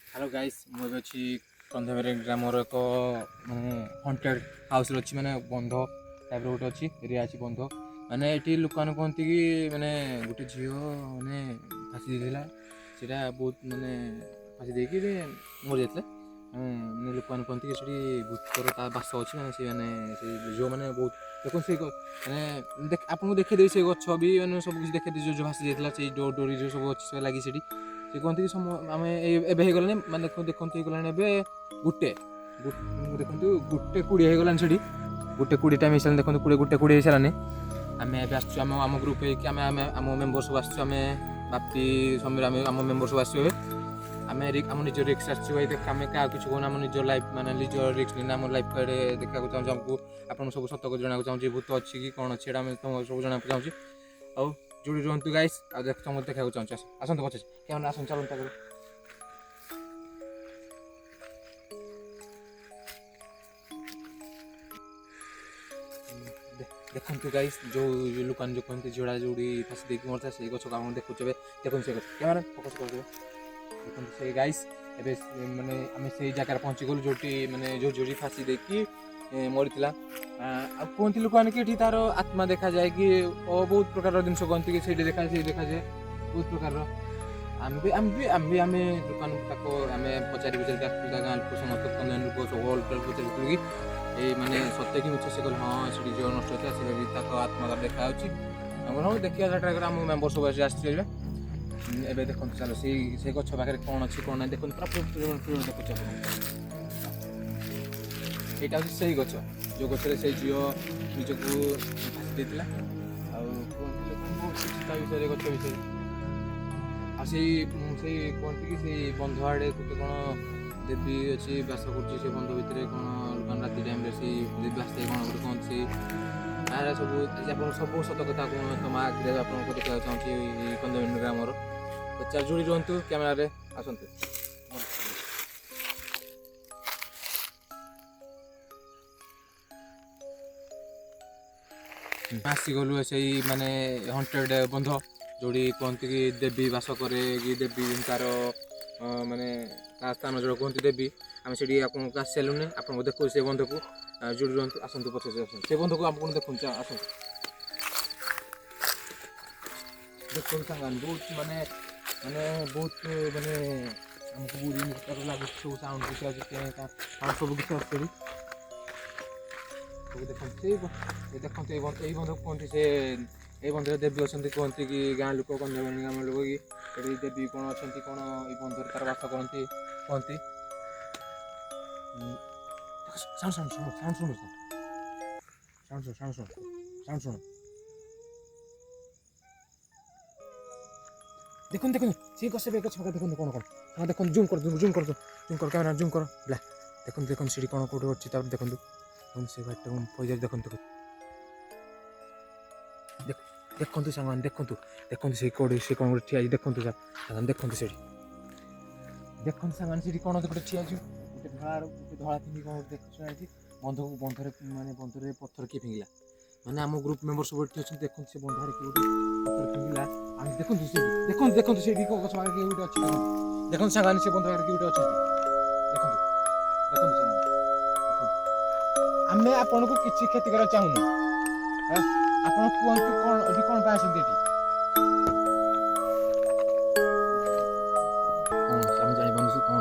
hello guys ମୁଁ ଏବେ ଅଛି କନ୍ଧମାଳ ଗ୍ରାମର ଏକ ମାନେ ହଣ୍ଟେଡ୍ ହାଉସ୍ରେ ଅଛି ମାନେ ବନ୍ଧ ଟାଇପ୍ର ଗୋଟେ ଅଛି ଏରିଆ ଅଛି ବନ୍ଧ ମାନେ ଏଠି ଲୋକମାନେ କୁହନ୍ତି କି ମାନେ ଗୋଟେ ଝିଅ ମାନେ ଫାସି ଦେଇଥିଲା ସେଇଟା ବହୁତ ମାନେ ଫାସି ଦେଇକି ମରିଯାଇଥିଲା ମାନେ ଲୋକମାନେ କୁହନ୍ତି କି ସେଠି ଭୂତର ତା ବାସ ଅଛି ମାନେ ସେ ମାନେ ସେ ଝିଅମାନେ ବହୁତ ଦେଖନ୍ତୁ ସେ ମାନେ ଆପଣଙ୍କୁ ଦେଖେଇଦେବି ସେ ଗଛ ବି ମାନେ ସବୁ କିଛି ଦେଖେଇଦେବି ଯେଉଁ ଭାସି ଯାଇଥିଲା ସେଇ ଡୋରି ଯେଉଁ ସବୁ ଅଛି ସେ ଲାଗି ସେଠି ସେ କୁହନ୍ତି କି ଆମେ ଏବେ ହେଇଗଲାଣି ମାନେ ଦେଖନ୍ତୁ ହେଇଗଲାଣି ଏବେ ଗୋଟେ ଦେଖନ୍ତୁ 1:20 ହେଇଗଲାଣି ସେଠି 1:20 ଟାଇମ୍ ହେଇସାରିଲାଣି ଦେଖନ୍ତୁ 1:20 ହେଇସାରିଲାଣି ଆମେ ଏବେ ଆସିଛୁ ଆମ ଗ୍ରୁପ୍ ହେଇକି ଆମେ ଆମ ମେମ୍ବର ସବୁ ଆସିଛୁ ଆମେ ବାପି ସମୀର ଆମେ ଆମ ମେମ୍ବର ସବୁ ଆସିଛୁ ଏବେ ଆମେ ଆମ ନିଜ ରିକ୍ସ ଆସିଛୁ ଭାଇ ଦେଖ ଆମେ କାହାକୁ କିଛି କହୁନା ଆମ ନିଜ ଲାଇଫ୍ ମାନେ ନିଜ ରିକ୍ସ ନେଇନା ଆମ ଲାଇଫ୍ କାର୍ଡ଼ ଦେଖିବାକୁ ଚାହୁଁଛୁ ଆମକୁ ଆପଣଙ୍କୁ ସବୁ ସତ କଥା ଜଣାବାକୁ ଚାହୁଁଛି ଭୂତ ଅଛି କି କ'ଣ ଅଛି ସେଇଟା ଆମେ ତୁମକୁ ସବୁ ଜଣାବାକୁ ଚାହୁଁଛି ଆଉ ଯୋଉଠି ରୁହନ୍ତୁ ଗାଇସ୍ ଆଉ ସମସ୍ତେ ଦେଖିବାକୁ ଚାହୁଁଛୁ ଆସନ୍ତୁ ପଛେ କେମନ ଆସନ୍ତୁ ଚାଲନ୍ତୁ ତାକୁ ଦେଖନ୍ତୁ ଗାଇସ୍ ଯେଉଁ ଲୋକମାନେ ଯେଉଁ କୁହନ୍ତି ଝିଅଡ଼ା ଯେଉଁଠି ଫାସି ଦେଇକି ମରିଥାଏ ସେଇ ଗଛକୁ ଆପଣ ଦେଖୁଛୁ ଏବେ ଦେଖନ୍ତୁ ସେ ଗଛ କ୍ୟାମେରା ଫୋକସ୍ କରିଦେବେ ଦେଖନ୍ତୁ ସେଇ ଗାଇସ୍ ଏବେ ମାନେ ଆମେ ସେଇ ଜାଗାରେ ପହଞ୍ଚିଗଲୁ ଯେଉଁଠି ମାନେ ଯେଉଁ ଝିଅଟି ଫାସି ଦେଇକି ମରିଥିଲା ଆଉ କୁହନ୍ତି ଲୋକମାନେ କି ଏଠି ତାର ଆତ୍ମା ଦେଖାଯାଏ କି ବହୁତ ପ୍ରକାରର ଜିନିଷ କୁହନ୍ତି କି ସେଇଠି ଦେଖାଯାଏ ସେଇଠି ଦେଖାଯାଏ ବହୁତ ପ୍ରକାରର ଆମେ ଲୋକମାନଙ୍କୁ ତାକୁ ଆମେ ପଚାରି ଆସିଥିଲୁ ତା ଗାଁ ଲୋକ ସମସ୍ତ ଲୋକ ସବୁ ପଚାରିଥିଲୁ କି ଏଇ ମାନେ ସତ୍ୟ କି ମିଛ ସେ କହିଲେ ହଁ ସେଠି ଝିଅ ନଷ୍ଟ ହେଇଥିଲା ସେ ତାଙ୍କ ଆତ୍ମା ଦେଖାଯାଉଛି ଆମର ହଉ ଦେଖିବା ଟ୍ରାଏ କରିବା ଆମ ମେମ୍ବର ସବୁ ଆସିଛୁ ଏବେ ଦେଖନ୍ତୁ ଚାଲ ସେଇ ଗଛ ପାଖରେ କ'ଣ ଅଛି କ'ଣ ନାହିଁ ଦେଖନ୍ତୁ ପୁରା ଦେଖୁଛି ଆପଣ ଏଇଟା ହେଉଛି ସେଇ ଗଛ ଯେଉଁ ଗଛରେ ସେଇ ଝିଅ ନିଜକୁ ଫାସି ଦେଇଥିଲା ଆଉ କୁହନ୍ତି ଲୋକଙ୍କୁ କିଛି ତା ବିଷୟରେ ଗଛ ବିଷୟରେ ଆଉ ସେଇ କୁହନ୍ତି କି ସେଇ ବନ୍ଧ ଆଡ଼େ ଗୋଟେ କ'ଣ ଦେବୀ ଅଛି ବାସ କରୁଛି ସେ ବନ୍ଧ ଭିତରେ କ'ଣ ଲୋକମାନେ ରାତି ଟାଇମ୍ରେ ସେଇ ଦେବୀ ଆସିଥାଏ କ'ଣ ଗୋଟେ କୁହନ୍ତି ସେଇ ତାର ସବୁ ଆଜି ଆପଣ ସବୁ ସତ କଥା ତମ ଆଗରେ ଆପଣଙ୍କୁ ଦେଖିବାକୁ ଚାହୁଁଛି ଏଇ କନ୍ଧମାଳ ଗ୍ରାମର ଯୋଡ଼ି ରୁହନ୍ତୁ କ୍ୟାମେରାରେ ଆସନ୍ତୁ ଆସିଗଲୁ ସେଇ ମାନେ ହଣ୍ଟେଡ୍ ବନ୍ଧ ଯେଉଁଠି କୁହନ୍ତି କି ଦେବୀ ବାସ କରେ କି ଦେବୀ ତାର ମାନେ ତା ସ୍ଥାନ ଯେଉଁ କୁହନ୍ତି ଦେବୀ ଆମେ ସେଠି ଆପଣଙ୍କୁ ଆସିସାରିଲୁନି ଆପଣଙ୍କୁ ଦେଖୁଛୁ ସେ ବନ୍ଧକୁ ଯୋଉଠି ରୁହନ୍ତୁ ଆସନ୍ତୁ ପଛରେ ଆସନ୍ତୁ ସେ ବନ୍ଧକୁ ଆପଣ ଦେଖନ୍ତୁ ଆସନ୍ତୁ ଦେଖନ୍ତୁ ସାଙ୍ଗମାନେ ବହୁତ ମାନେ ବହୁତ ମାନେ ଆମକୁ ଲାଗୁଛି ସବୁ ସାଉଣ୍ଡ କିଛି ଅଛି ସବୁ କିଛି ଆସୁଛି ସବୁ ଦେଖନ୍ତୁ ଏଇ ବନ୍ଧକୁ କୁହନ୍ତି ସେ ଏଇ ବନ୍ଧରେ ଦେବୀ ଅଛନ୍ତି କୁହନ୍ତି କି ଗାଁ ଲୋକ କନ୍ଧମାଳ ଗାଁ ଲୋକ କି ଏଠି ଦେବୀ କ'ଣ ଅଛନ୍ତି କ'ଣ ଏଇ ବନ୍ଧରେ ତାର ବାସ କରନ୍ତି କୁହନ୍ତି ଶୁଣ ଦେଖନ୍ତୁ ସେ ଗଛ ଦେଖନ୍ତୁ କ'ଣ ହଁ ଦେଖନ୍ତୁ ଜୁମ୍ କର କ୍ୟାମେରା ଜୁମ୍ କର ଦେଖନ୍ତୁ ସେଠି କ'ଣ କେଉଁଠି ଅଛି ତାପରେ ଦେଖନ୍ତୁ ସେ ଭାଇଟା ପଇଯାଉଛି ଦେଖନ୍ତୁ ସାଙ୍ଗମାନେ ଦେଖନ୍ତୁ ସେଇ କେଉଁଠି ସେ କ'ଣ ଗୋଟେ ଠିଆ ହେଇଛି ଦେଖନ୍ତୁ ଦେଖନ୍ତୁ ସେଠି ଦେଖନ୍ତୁ ସାଙ୍ଗମାନେ ସେଠି କ'ଣ ଗୋଟେ ଠିଆ ହେଇଛି ଗୋଟେ ଧଳା ପିନ୍ଧି କ'ଣ ଗୋଟେ ଦେଖୁଛି ବନ୍ଧରେ ପଥର କିଏ ଫିଙ୍ଗିଲା ମାନେ ଆମ ଗ୍ରୁପ୍ ମେମ୍ବର ସବୁ ଏଠି ଅଛନ୍ତି ଦେଖନ୍ତୁ ସେ ବନ୍ଧରେ କିଏ ଗୋଟେ ପଥର ଫିଙ୍ଗିଲା ଆମେ ଦେଖନ୍ତୁ ସେଇଠି ଗଛ ପାଖରେ କିଏ ଗୋଟେ ଅଛି ଦେଖନ୍ତୁ ସାଙ୍ଗମାନେ ସେ ବନ୍ଧ ପାଖରେ କିଏ ଗୋଟେ ଅଛନ୍ତି ଦେଖନ୍ତୁ ସାଙ୍ଗମାନେ ଆମେ ଆପଣଙ୍କୁ କିଛି କ୍ଷତି କରିବାକୁ ଚାହୁଁନୁ ଆପଣ କୁହନ୍ତୁ କ'ଣ ଏଠି କ'ଣ ପାଇଁ ଆସନ୍ତି ଏଠି ଆମେ ଜାଣିପାରୁଛୁ କ'ଣ